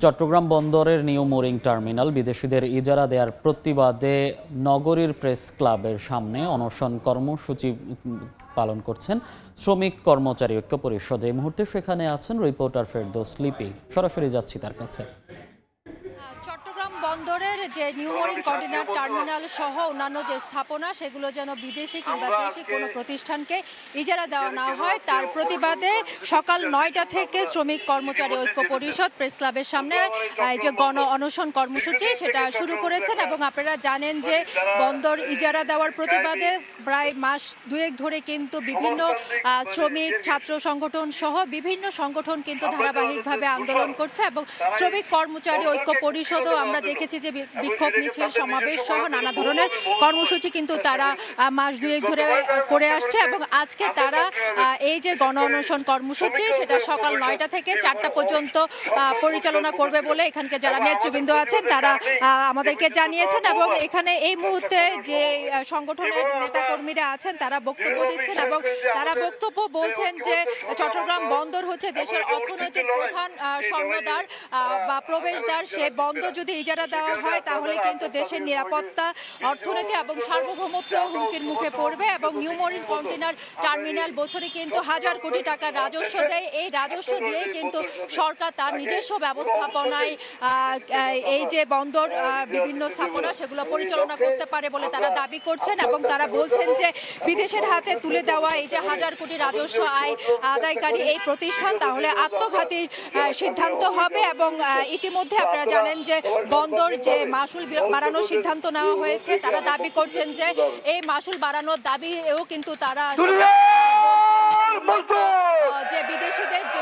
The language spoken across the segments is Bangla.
চট্টগ্রাম বন্দরের নিউ মোরিং টার্মিনাল বিদেশিদের ইজারা দেওয়ার প্রতিবাদে নগরীর প্রেস ক্লাবের সামনে অনশন কর্মসূচি পালন করছেন শ্রমিক কর্মচারী ঐক্য পরিষদ। এই মুহূর্তে সেখানে আছেন রিপোর্টার ফেরদৌস লিপি। সরাসরি যাচ্ছি তার কাছে। চট্টগ্রাম বন্দরের যে নিউ মোরিং কন্টেইনার টার্মিনাল সহ অন্যান্য যে স্থাপনা সেগুলো যেন বিদেশি কিংবা দেশি কোনো প্রতিষ্ঠানকে ইজারা দেওয়া না হয়, তার প্রতিবাদে সকাল ৯টা থেকে শ্রমিক কর্মচারী ঐক্য পরিষদ প্রেস ক্লাবের সামনে এই যে গণ অনশন কর্মসূচি সেটা শুরু করেছেন। এবং আপনারা জানেন যে বন্দর ইজারা দেওয়ার প্রতিবাদে প্রায় মাস দুয়েক ধরে কিন্তু বিভিন্ন শ্রমিক ছাত্র সংগঠন সহ বিভিন্ন সংগঠন কিন্তু ধারাবাহিকভাবে আন্দোলন করছে এবং শ্রমিক কর্মচারী ঐক্য পরিষদও আমরা দেখেছি যে বিক্ষোভ মিছিল সমাবেশ সহ নানা ধরনের কর্মসূচি কিন্তু তারা মাস দুয়েক ধরে করে আসছে। এবং আজকে তারা এই যে গণ অনশন কর্মসূচি সেটা সকাল ৯টা থেকে ৪টা পর্যন্ত পরিচালনা করবে বলে এখানকার যারা নেতৃবৃন্দ আছেন তারা আমাদেরকে জানিয়েছেন। এবং এখানে এই মুহূর্তে যে সংগঠনের নেতাকর্মীরা আছেন তারা বক্তব্য দিচ্ছেন এবং তারা বক্তব্য বলছেন যে চট্টগ্রাম বন্দর হচ্ছে দেশের অর্থনৈতিক প্রধান স্বর্ণদ্বার বা প্রবেশদ্বার। সে বন্দর যদি ইজারা দেওয়া হয় তাহলে কিন্তু দেশের নিরাপত্তা, অর্থনীতি এবং সার্বভৌমত্ব হুমকির মুখে পড়বে। এবং নিউ মোরিং কন্টেইনার টার্মিনাল বছরে কিন্তু হাজার কোটি টাকা রাজস্ব দেয়। এই রাজস্ব দিয়েই কিন্তু সরকার তার নিজস্ব ব্যবস্থাপনায় এই যে বন্দর বিভিন্ন স্থাপনা সেগুলো পরিচালনা করতে পারে বলে তারা দাবি করছেন। এবং তারা বলছেন যে বিদেশের হাতে তুলে দেওয়া এই যে হাজার কোটি রাজস্ব আয় আদায়কারী এই প্রতিষ্ঠান তাহলে আত্মঘাতী সিদ্ধান্ত হবে। এবং ইতিমধ্যে আপনারা জানেন যে বন্দর যে মাসুল বাড়ানোর সিদ্ধান্ত নেওয়া হয়েছে, তারা দাবি করছেন যে এই মাসুল বাড়ানোর দাবিও কিন্তু তারা যে বিদেশিদের যে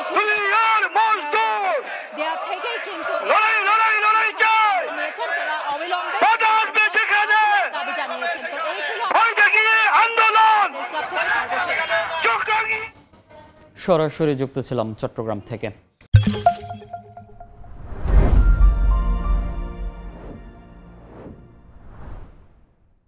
দেওয়া থেকেই কিন্তু নিয়েছেন, তারা অবিলম্বে দাবি জানিয়েছেন। তো এই ছিল প্রেস ক্লাব থেকে সর্বশেষ। সরাসরি যুক্ত ছিলাম চট্টগ্রাম থেকে।